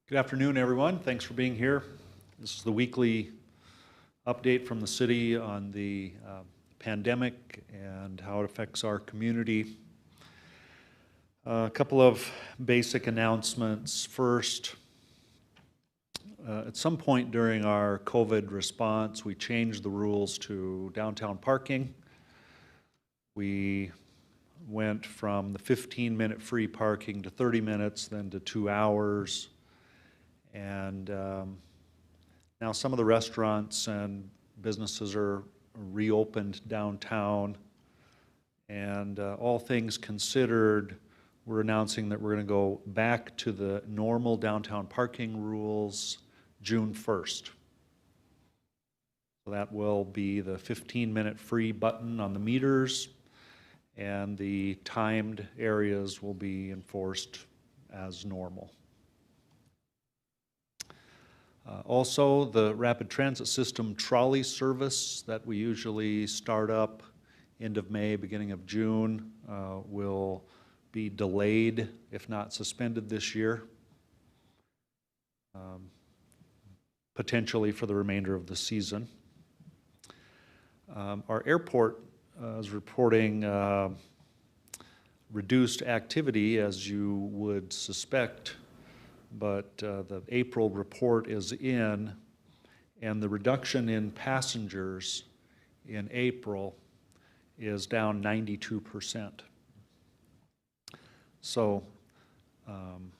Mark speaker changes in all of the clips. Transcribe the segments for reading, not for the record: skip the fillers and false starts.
Speaker 1: Good afternoon, everyone. Thanks for being here. This is the weekly update from the city on the pandemic and how it affects our community. A couple of basic announcements. First, at some point during our COVID response, we changed the rules to downtown parking. We went from the 15-minute free parking to 30 minutes, then to 2 hours. And now some of the restaurants and businesses are reopened downtown. And all things considered, we're announcing that we're going to go back to the normal downtown parking rules June 1st. So that will be the 15-minute free button on the meters, and the timed areas will be enforced as normal. Also, the rapid transit system trolley service that we usually start up end of May, beginning of June, will be delayed, if not suspended this year, potentially for the remainder of the season. Our airport is reporting reduced activity, as you would suspect, but the April report is in, and the reduction in passengers in April is down 92%. So, and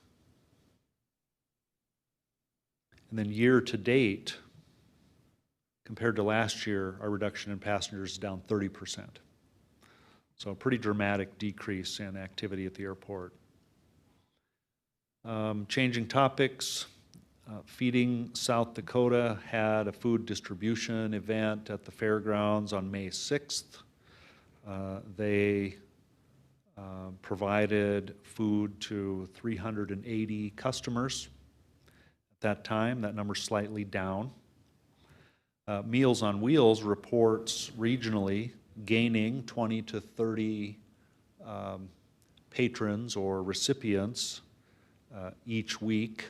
Speaker 1: then year to date, compared to last year, our reduction in passengers is down 30%. So a pretty dramatic decrease in activity at the airport. Changing topics, Feeding South Dakota had a food distribution event at the fairgrounds on May 6th. They provided food to 380 customers at that time. That number's slightly down. Meals on Wheels reports regionally gaining 20 to 30 patrons or recipients each week,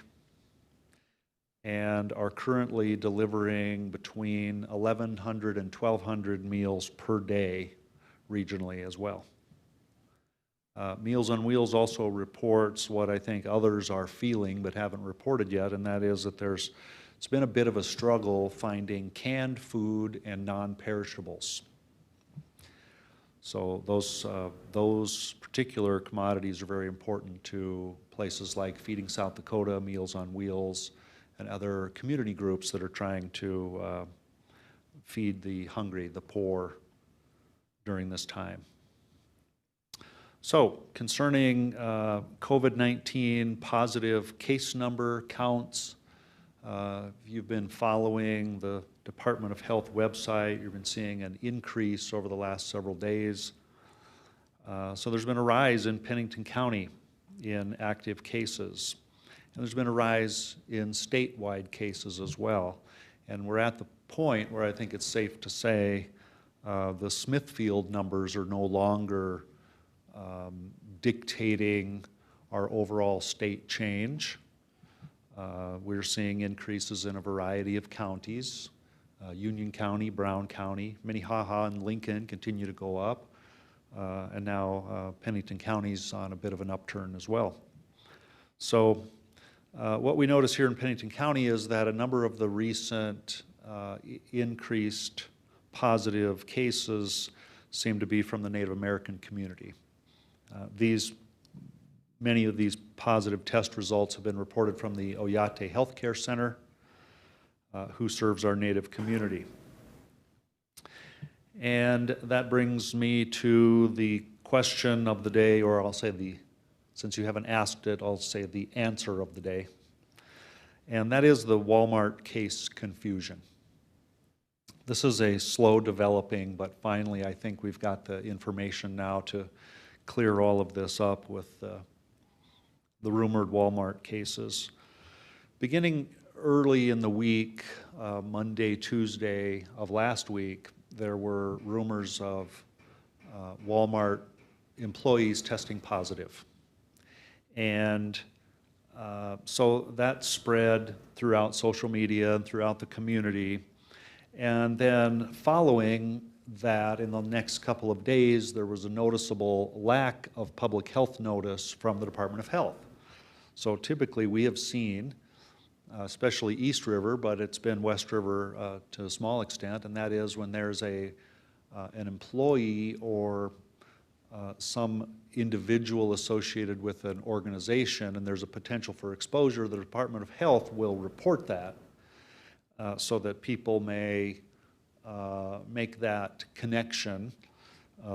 Speaker 1: and are currently delivering between 1,100 and 1,200 meals per day regionally as well. Meals on Wheels also reports what I think others are feeling but haven't reported yet, and that is that it's been a bit of a struggle finding canned food and non-perishables. So those particular commodities are very important to places like Feeding South Dakota, Meals on Wheels, and other community groups that are trying to feed the hungry, the poor during this time. So concerning COVID-19 positive case number counts, if you've been following the Department of Health website, you've been seeing an increase over the last several days. So there's been a rise in Pennington County in active cases. And there's been a rise in statewide cases as well. And we're at the point where I think it's safe to say the Smithfield numbers are no longer dictating our overall state change. We're seeing increases in a variety of counties. Union County, Brown County, Minnehaha and Lincoln continue to go up. And now Pennington County's on a bit of an upturn as well. So what we notice here in Pennington County is that a number of the recent increased positive cases seem to be from the Native American community. Many of these positive test results have been reported from the Oyate Healthcare Center, who serves our Native community. And that brings me to the question of the day, or I'll say since you haven't asked it, I'll say the answer of the day. And that is the Walmart case confusion. This is a slow developing, but finally I think we've got the information now to clear all of this up with the rumored Walmart cases. Beginning early in the week, Monday, Tuesday of last week, there were rumors of Walmart employees testing positive. And So that spread throughout social media and throughout the community. And then following that, in the next couple of days, there was a noticeable lack of public health notice from the Department of Health. So typically we have seen, especially East River, but it's been West River to a small extent, and that is when there's an employee or some individual associated with an organization and there's a potential for exposure, the Department of Health will report that so that people may make that connection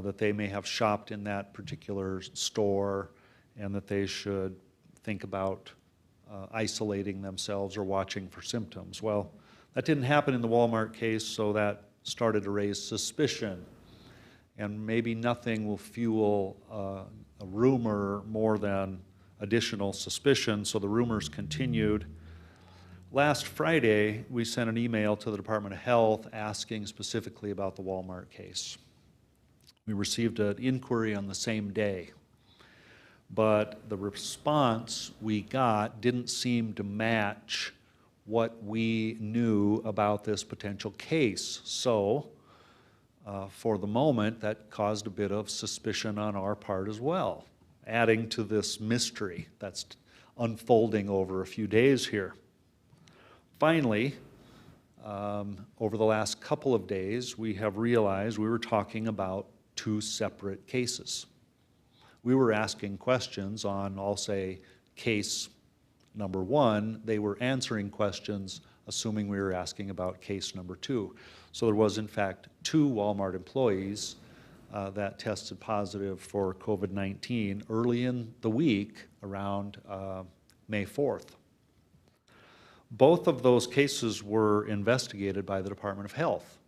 Speaker 1: that they may have shopped in that particular store and that they should think about isolating themselves or watching for symptoms. Well, that didn't happen in the Walmart case, so that started to raise suspicion. And maybe nothing will fuel a rumor more than additional suspicion, so the rumors continued. Last Friday, we sent an email to the Department of Health asking specifically about the Walmart case. We received an inquiry on the same day, but the response we got didn't seem to match what we knew about this potential case. So, for the moment, that caused a bit of suspicion on our part as well, adding to this mystery that's unfolding over a few days here. Finally, over the last couple of days, we have realized we were talking about two separate cases. We were asking questions on, I'll say, case number one. They were answering questions assuming we were asking about case number two. So there was, in fact, two Walmart employees that tested positive for COVID-19 early in the week around May 4th. Both of those cases were investigated by the Department of Health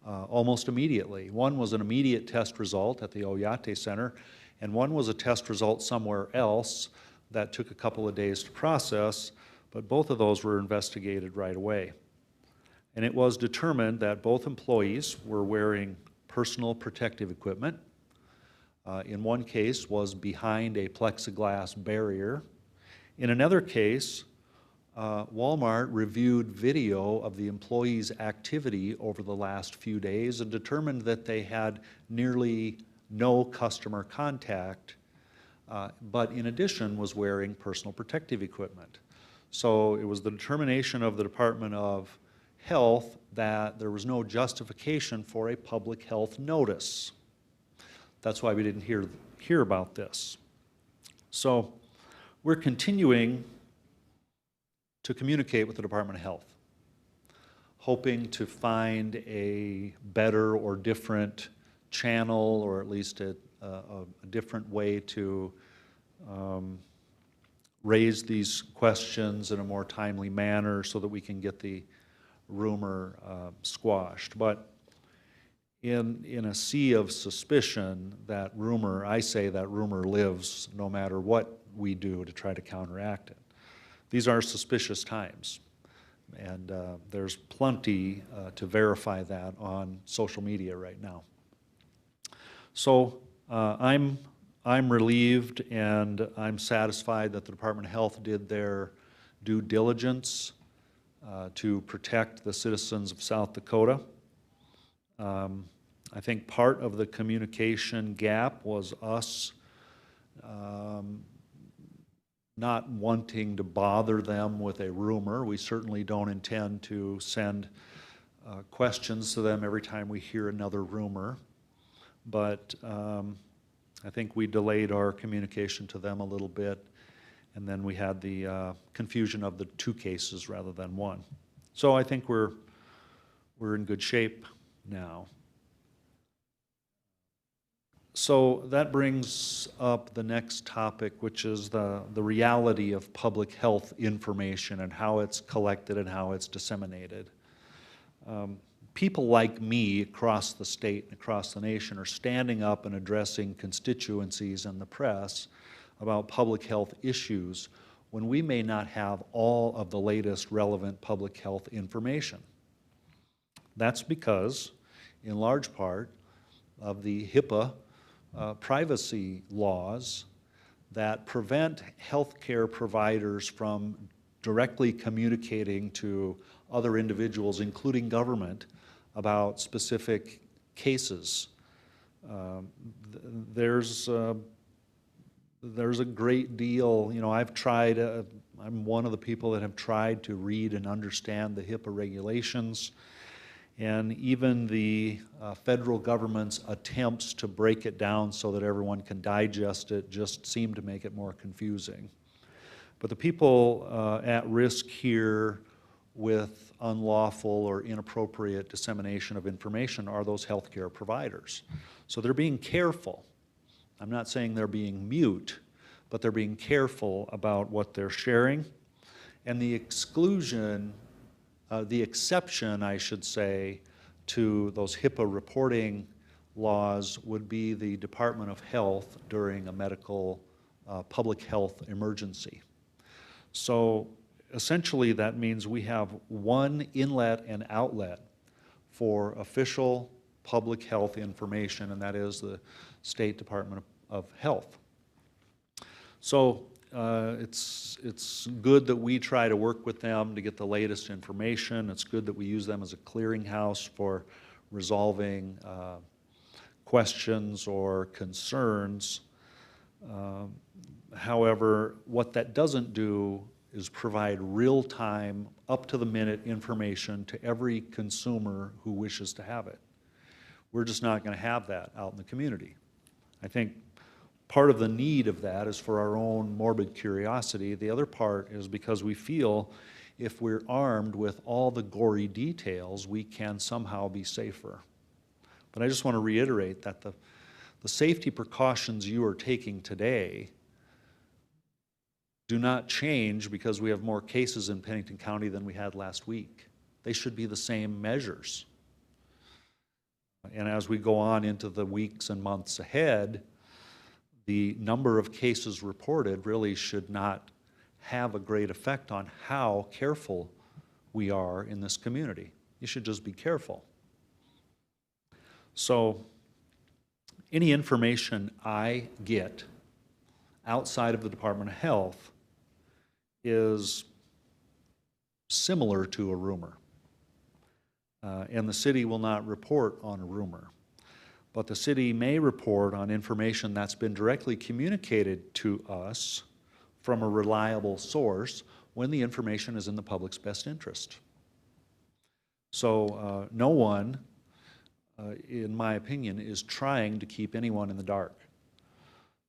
Speaker 1: almost immediately. One was an immediate test result at the Oyate Center, and one was a test result somewhere else that took a couple of days to process, but both of those were investigated right away. And it was determined that both employees were wearing personal protective equipment. In one case was behind a plexiglass barrier. In another case, Walmart reviewed video of the employees' activity over the last few days and determined that they had nearly no customer contact, but in addition was wearing personal protective equipment. So it was the determination of the Department of Health that there was no justification for a public health notice. That's why we didn't hear about this. So we're continuing to communicate with the Department of Health, hoping to find a better or different channel, or at least a different way to raise these questions in a more timely manner so that we can get the rumor squashed. But in a sea of suspicion, that rumor, I say that rumor lives no matter what we do to try to counteract it. These are suspicious times, and there's plenty to verify that on social media right now. So I'm relieved and I'm satisfied that the Department of Health did their due diligence to protect the citizens of South Dakota. I think part of the communication gap was us not wanting to bother them with a rumor. We certainly don't intend to send questions to them every time we hear another rumor, but I think we delayed our communication to them a little bit, and then we had the confusion of the two cases rather than one. So I think we're in good shape now. So that brings up the next topic, which is the reality of public health information and how it's collected and how it's disseminated. People like me across the state and across the nation are standing up and addressing constituencies and the press about public health issues when we may not have all of the latest relevant public health information. That's because, in large part, of the HIPAA privacy laws that prevent healthcare providers from directly communicating to other individuals, including government, about specific cases. There's a great deal, I've tried, I'm one of the people that have tried to read and understand the HIPAA regulations, and even the federal government's attempts to break it down so that everyone can digest it just seem to make it more confusing. But the people at risk here with unlawful or inappropriate dissemination of information are those healthcare providers. So they're being careful. I'm not saying they're being mute, but they're being careful about what they're sharing. And the exception, I should say, to those HIPAA reporting laws would be the Department of Health during a medical public health emergency. So essentially that means we have one inlet and outlet for official public health information, and that is the State Department of Health. So it's good that we try to work with them to get the latest information. It's good that we use them as a clearinghouse for resolving questions or concerns. However, what that doesn't do is provide real-time, up-to-the-minute information to every consumer who wishes to have it. We're just not going to have that out in the community. I think part of the need of that is for our own morbid curiosity. The other part is because we feel if we're armed with all the gory details, we can somehow be safer. But I just want to reiterate that the safety precautions you are taking today do not change because we have more cases in Pennington County than we had last week. They should be the same measures. And as we go on into the weeks and months ahead, the number of cases reported really should not have a great effect on how careful we are in this community. You should just be careful. So any information I get outside of the Department of Health is similar to a rumor. And the city will not report on a rumor. But the city may report on information that's been directly communicated to us from a reliable source when the information is in the public's best interest. So no one, in my opinion, is trying to keep anyone in the dark.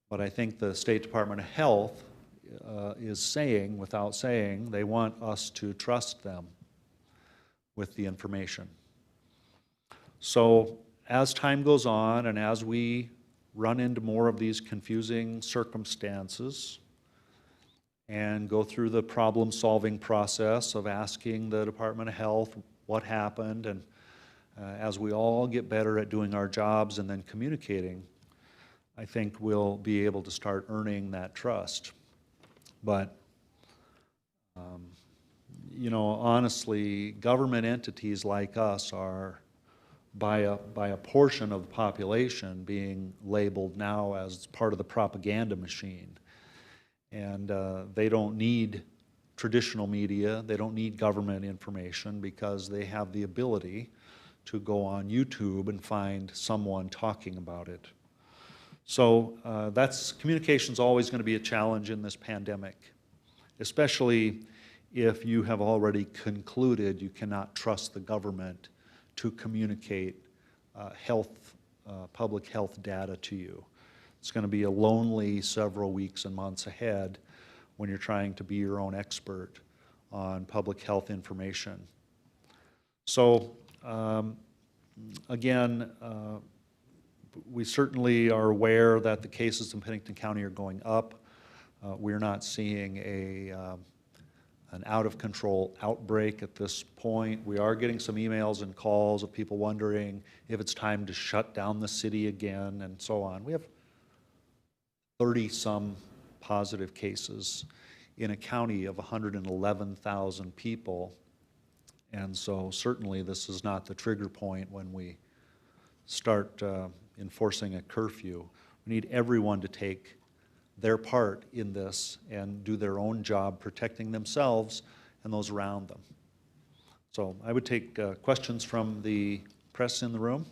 Speaker 1: But I think the State Department of Health is saying, without saying, they want us to trust them with the information. So as time goes on and as we run into more of these confusing circumstances and go through the problem-solving process of asking the Department of Health what happened, and as we all get better at doing our jobs and then communicating, I think we'll be able to start earning that trust. But honestly, government entities like us are, by a portion of the population, being labeled now as part of the propaganda machine. And they don't need traditional media, they don't need government information because they have the ability to go on YouTube and find someone talking about it. So communication's always going to be a challenge in this pandemic, especially if you have already concluded you cannot trust the government to communicate public health data to you. It's going to be a lonely several weeks and months ahead when you're trying to be your own expert on public health information. So again, we certainly are aware that the cases in Pennington County are going up. We're not seeing an out-of-control outbreak at this point. We are getting some emails and calls of people wondering if it's time to shut down the city again and so on. We have 30-some positive cases in a county of 111,000 people. And so certainly this is not the trigger point when we start enforcing a curfew. We need everyone to take their part in this and do their own job protecting themselves and those around them. So I would take questions from the press in the room.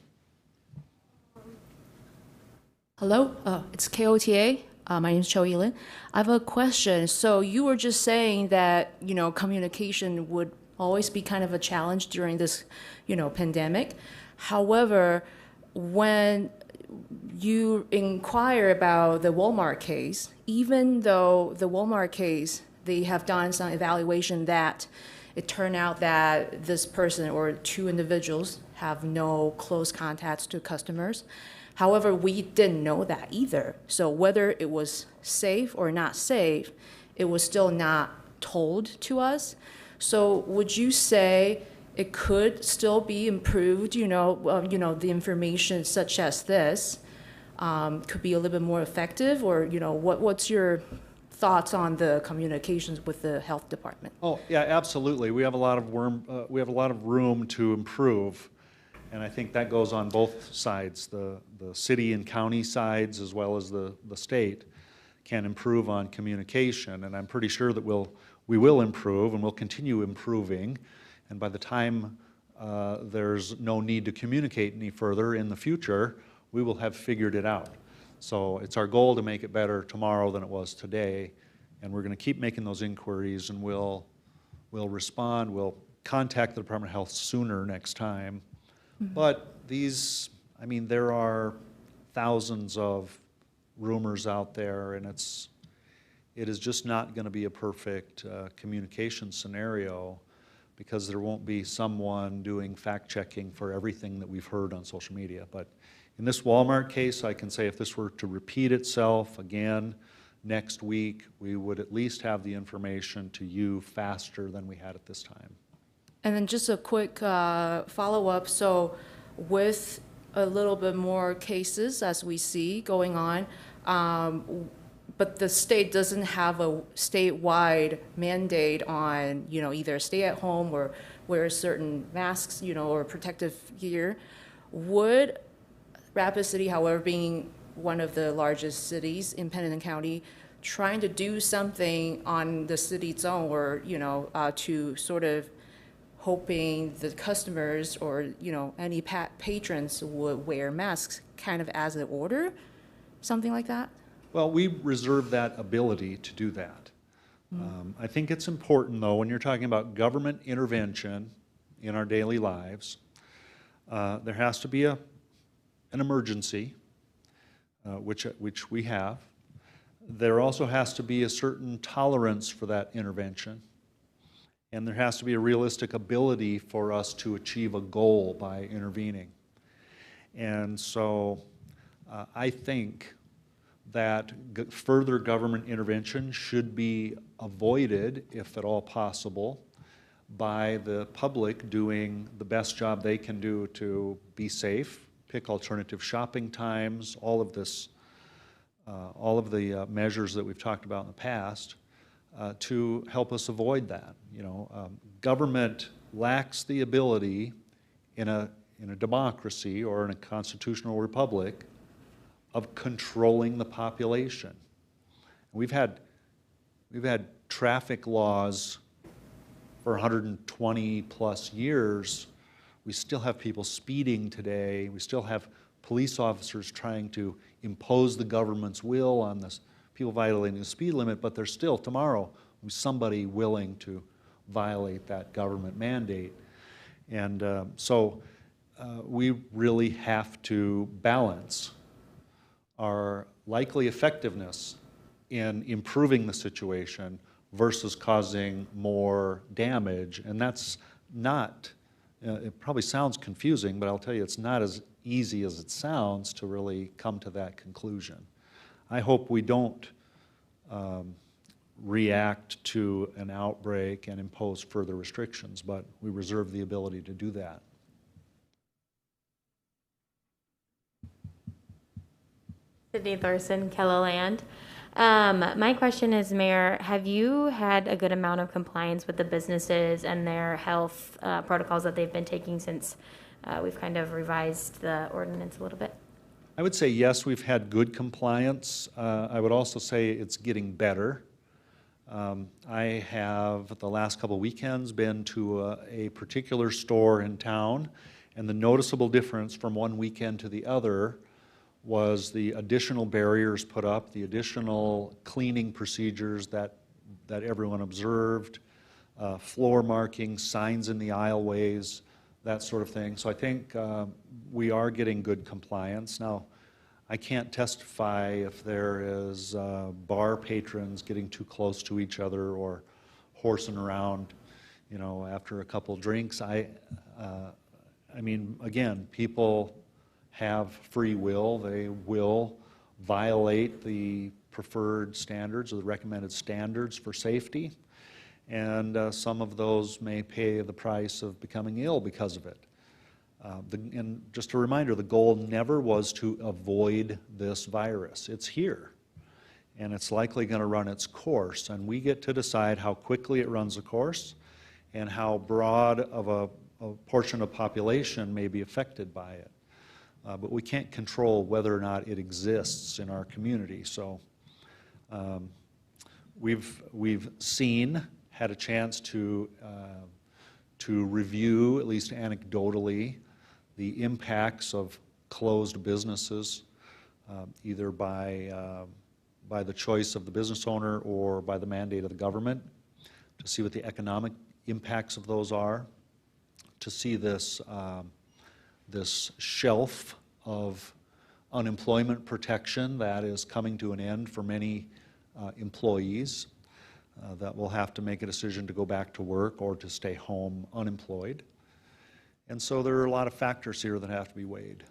Speaker 2: Hello, it's KOTA. My name is Cho Yilin. I have a question. So you were just saying that, communication would always be kind of a challenge during this, pandemic. However, when you inquire about the Walmart case, even though the Walmart case, they have done some evaluation that it turned out that this person or two individuals have no close contacts to customers. However, we didn't know that either. So whether it was safe or not safe, it was still not told to us. So would you say it could still be improved, the information such as this could be a little bit more effective, or, what's your thoughts on the communications with the health department?
Speaker 1: Oh, yeah, absolutely. We have a lot of room to improve. And I think that goes on both sides, the city and county sides as well as the state can improve on communication. And I'm pretty sure that we will improve and we'll continue improving. And by the time there's no need to communicate any further in the future, we will have figured it out. So it's our goal to make it better tomorrow than it was today. And we're going to keep making those inquiries, and we'll respond. We'll contact the Department of Health sooner next time. But there are thousands of rumors out there, and it is just not going to be a perfect communication scenario, because there won't be someone doing fact-checking for everything that we've heard on social media. But in this Walmart case, I can say if this were to repeat itself again next week, we would at least have the information to you faster than we had at this time.
Speaker 2: And then just a quick follow-up. So with a little bit more cases as we see going on, but the state doesn't have a statewide mandate on, either stay at home or wear certain masks, or protective gear. Would Rapid City, however, being one of the largest cities in Pendleton County, trying to do something on the city's own, or, to sort of hoping the customers or any patrons would wear masks kind of as an order, something like that?
Speaker 1: Well, we reserve that ability to do that. I think it's important, though, when you're talking about government intervention in our daily lives, there has to be an emergency, which we have. There also has to be a certain tolerance for that intervention. And there has to be a realistic ability for us to achieve a goal by intervening. And so I think that further government intervention should be avoided, if at all possible, by the public doing the best job they can do to be safe, pick alternative shopping times, all of the measures that we've talked about in the past, to help us avoid that. Government lacks the ability in a democracy or in a constitutional republic of controlling the population. We've had traffic laws for 120 plus years. We still have people speeding today. We still have police officers trying to impose the government's will on this people violating the speed limit, but there's still tomorrow somebody willing to violate that government mandate. And so we really have to balance our likely effectiveness in improving the situation versus causing more damage. And that's not, it probably sounds confusing, but I'll tell you it's not as easy as it sounds to really come to that conclusion. I hope we don't react to an outbreak and impose further restrictions, but we reserve the ability to do that.
Speaker 3: Sydney Thorson, Kelloland. My question is, Mayor, have you had a good amount of compliance with the businesses and their health protocols that they've been taking since we've kind of revised the ordinance a little bit?
Speaker 1: I would say yes, we've had good compliance. I would also say it's getting better. I have, the last couple weekends, been to a particular store in town, and the noticeable difference from one weekend to the other was the additional barriers put up, the additional cleaning procedures that everyone observed, floor markings, signs in the aisleways, that sort of thing. So I think we are getting good compliance. Now, I can't testify if there is bar patrons getting too close to each other or horsing around, you know, after a couple drinks. I mean, again, people have free will. They will violate the preferred standards or the recommended standards for safety, and some of those may pay the price of becoming ill because of it. And just a reminder, the goal never was to avoid this virus. It's here, and it's likely going to run its course, and we get to decide how quickly it runs a course and how broad of a portion of population may be affected by it. But we can't control whether or not it exists in our community. So we've had a chance to review, at least anecdotally, the impacts of closed businesses, either by the choice of the business owner or by the mandate of the government, to see what the economic impacts of those are, to see this shelf of unemployment protection that is coming to an end for many employees that will have to make a decision to go back to work or to stay home unemployed. And so there are a lot of factors here that have to be weighed.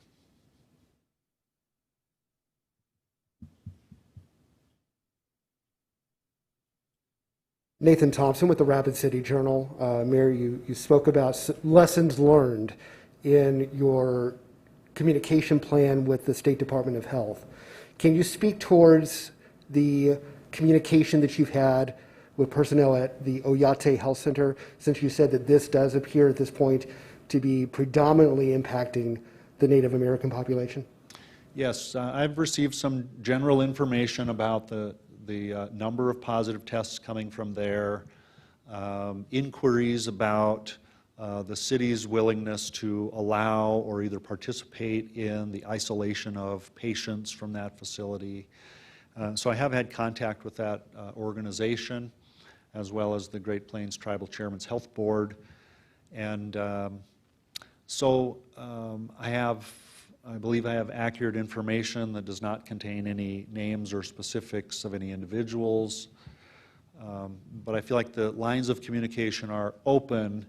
Speaker 4: Nathan Thompson with the Rapid City Journal. Mayor, you spoke about lessons learned in your communication plan with the State Department of Health. Can you speak towards the communication that you've had with personnel at the Oyate Health Center, since you said that this does appear at this point to be predominantly impacting the Native American population?
Speaker 1: Yes, I've received some general information about the number of positive tests coming from there, inquiries about the city's willingness to allow or either participate in the isolation of patients from that facility. So I have had contact with that organization, as well as the Great Plains Tribal Chairman's Health Board. And I believe I have accurate information that does not contain any names or specifics of any individuals. But I feel like the lines of communication are open,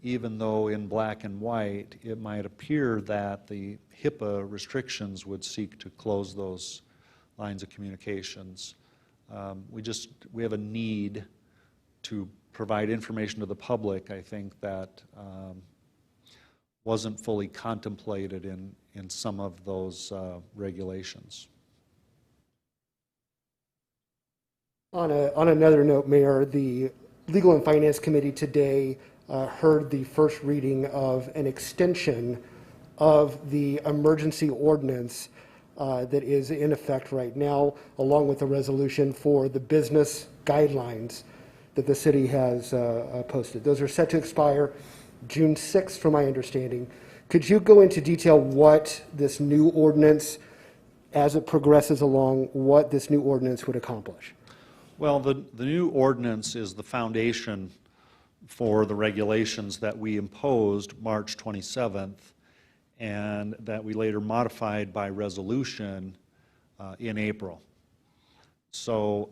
Speaker 1: even though in black and white it might appear that the HIPAA restrictions would seek to close those lines of communications. We have a need to provide information to the public, I think, that wasn't fully contemplated in some of those regulations.
Speaker 4: On another note, Mayor, the Legal and Finance Committee today heard the first reading of an extension of the emergency ordinance that is in effect right now, along with the resolution for the business guidelines that the city has posted. Those are set to expire June 6th, from my understanding. Could you go into detail what this new ordinance, as it progresses along, what this new ordinance would accomplish?
Speaker 1: Well, the new ordinance is the foundation for the regulations that we imposed March 27th and that we later modified by resolution in April. So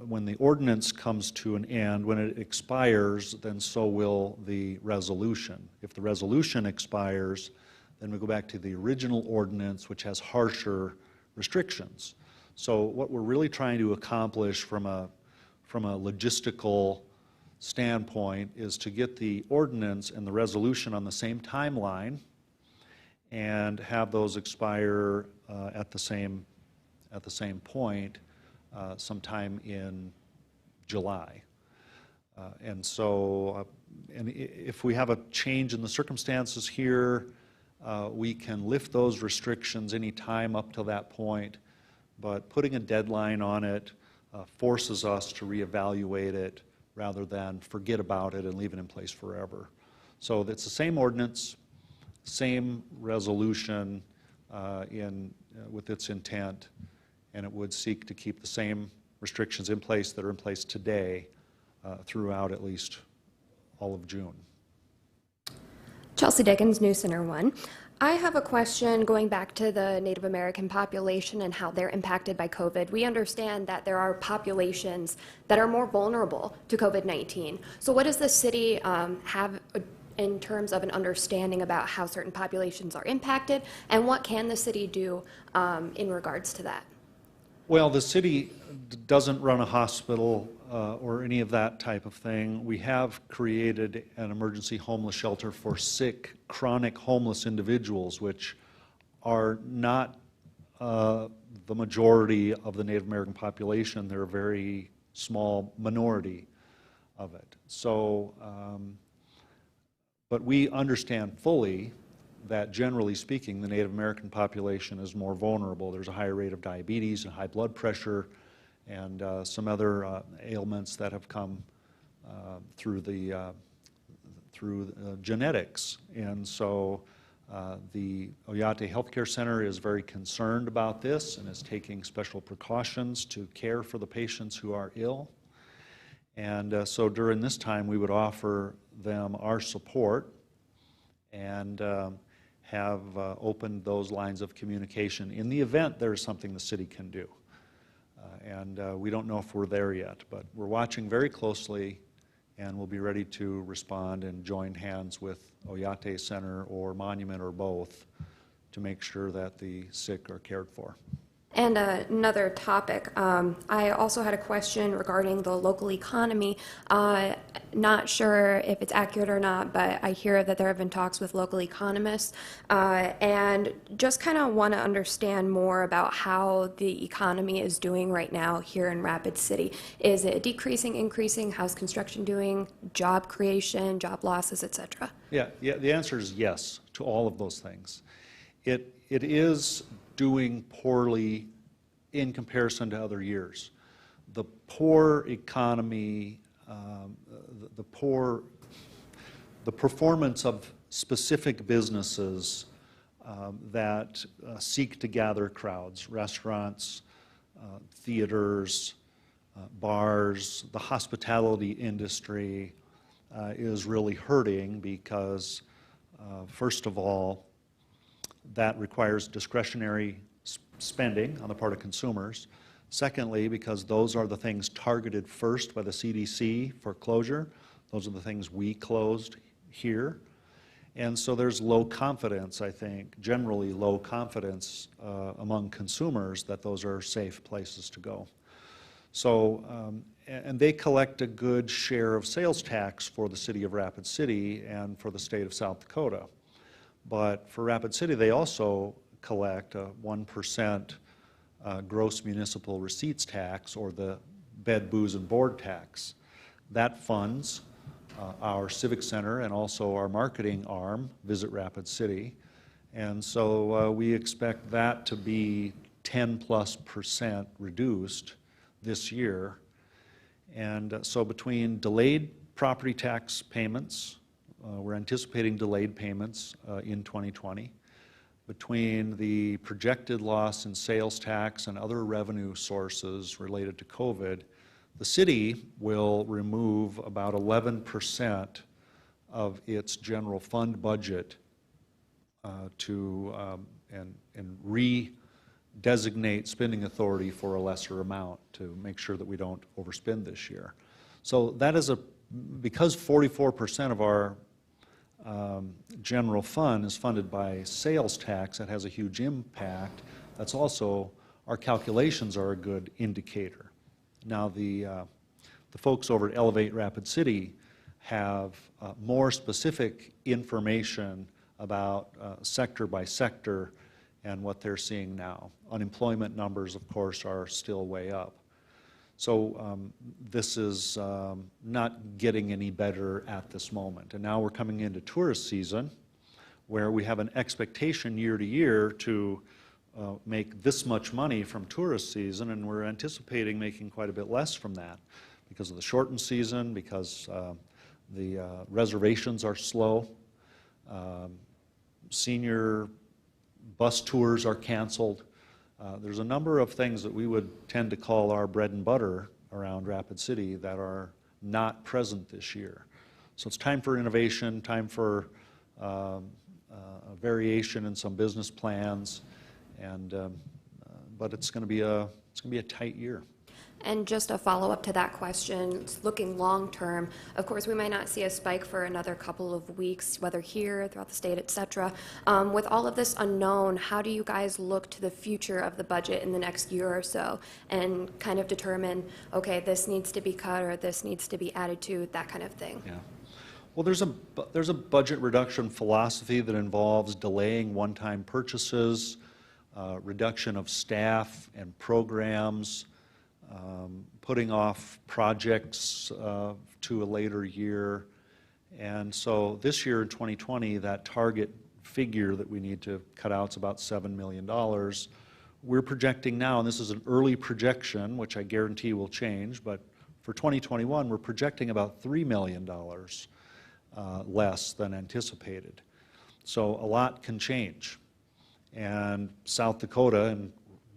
Speaker 1: when the ordinance comes to an end, when it expires, then so will the resolution. If the resolution expires, then we go back to the original ordinance, which has harsher restrictions. So what we're really trying to accomplish from a logistical standpoint is to get the ordinance and the resolution on the same timeline and have those expire at the same point sometime in July. And so, and if we have a change in the circumstances here, we can lift those restrictions any time up to that point, but putting a deadline on it forces us to reevaluate it rather than forget about it and leave it in place forever. So it's the same ordinance, same resolution with its intent, and it would seek to keep the same restrictions in place that are in place today throughout at least all of June.
Speaker 5: Chelsea Dickens, News Center 1. I have a question going back to the Native American population and how they're impacted by COVID. We understand that there are populations that are more vulnerable to COVID-19. So what does the city have in terms of an understanding about how certain populations are impacted, and what can the city do in regards to that?
Speaker 1: Well, the city doesn't run a hospital or any of that type of thing. We have created an emergency homeless shelter for sick, chronic homeless individuals, which are not the majority of the Native American population. They're a very small minority of it. So, but we understand fully that generally speaking, the Native American population is more vulnerable. There's a higher rate of diabetes and high blood pressure and some other ailments that have come through genetics. And so the Oyate Healthcare Center is very concerned about this and is taking special precautions to care for the patients who are ill. And so during this time, we would offer them our support and have opened those lines of communication in the event there is something the city can do. We don't know if we're there yet, but we're watching very closely, and we'll be ready to respond and join hands with Oyate Center or Monument or both to make sure that the sick are cared for.
Speaker 5: And another topic, I also had a question regarding the local economy. Not sure if it's accurate or not, but I hear that there have been talks with local economists, and just kind of want to understand more about how the economy is doing right now here in Rapid City. Is it decreasing, increasing? How's construction doing? Job creation, job losses, etc.?
Speaker 1: Yeah, the answer is yes to all of those things. It is doing poorly in comparison to other years. The poor economy, the performance of specific businesses that seek to gather crowds, restaurants, theaters, bars, the hospitality industry is really hurting because, first of all, that requires discretionary spending on the part of consumers. Secondly, because those are the things targeted first by the CDC for closure. Those are the things we closed here. And so there's low confidence, I think, generally low confidence among consumers that those are safe places to go. So, and they collect a good share of sales tax for the city of Rapid City and for the state of South Dakota. But for Rapid City, they also collect a 1% gross municipal receipts tax, or the bed, booze, and board tax. That funds our civic center and also our marketing arm, Visit Rapid City. And so we expect that to be 10+% reduced this year. And so between delayed property tax payments, we're anticipating delayed payments in 2020. Between the projected loss in sales tax and other revenue sources related to COVID, the city will remove about 11% of its general fund budget and redesignate spending authority for a lesser amount to make sure that we don't overspend this year. So that is because 44% of our general fund is funded by sales tax, that has a huge impact. That's also, our calculations are a good indicator. Now the folks over at Elevate Rapid City have more specific information about sector by sector and what they're seeing now. Unemployment numbers, of course, are still way up. So this is not getting any better at this moment. And now we're coming into tourist season, where we have an expectation year to year to make this much money from tourist season, and we're anticipating making quite a bit less from that because of the shortened season, because the reservations are slow. Senior bus tours are canceled. There's a number of things that we would tend to call our bread and butter around Rapid City that are not present this year. So it's time for innovation, time for a variation in some business plans, and but it's going to be a tight year.
Speaker 5: And just a follow-up to that question, looking long-term, of course, we might not see a spike for another couple of weeks, whether here, throughout the state, et cetera. With all of this unknown, how do you guys look to the future of the budget in the next year or so and kind of determine, okay, this needs to be cut or this needs to be added to, that kind of thing?
Speaker 1: Yeah. Well, there's a budget reduction philosophy that involves delaying one-time purchases, reduction of staff and programs, putting off projects to a later year. And so this year in 2020, that target figure that we need to cut out is about $7 million. We're projecting now, and this is an early projection, which I guarantee will change, but for 2021, we're projecting about $3 million less than anticipated. So a lot can change. And South Dakota and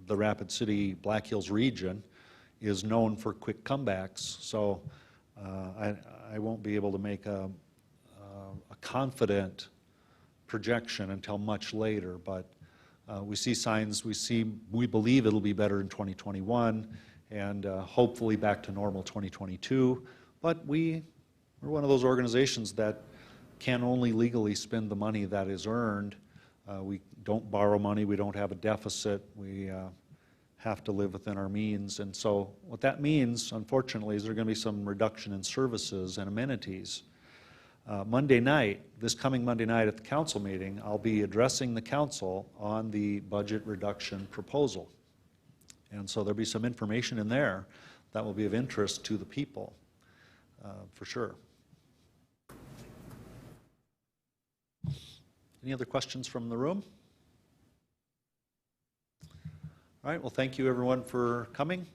Speaker 1: the Rapid City Black Hills region is known for quick comebacks, so I won't be able to make a confident projection until much later, but we see signs, we believe it'll be better in 2021, and hopefully back to normal 2022, but we're one of those organizations that can only legally spend the money that is earned. We don't borrow money, we don't have a deficit, we have to live within our means. And so what that means, unfortunately, is there's going to be some reduction in services and amenities. Monday night, this coming Monday night at the council meeting, I'll be addressing the council on the budget reduction proposal. And so there'll be some information in there that will be of interest to the people, for sure. Any other questions from the room? All right, well, thank you everyone for coming.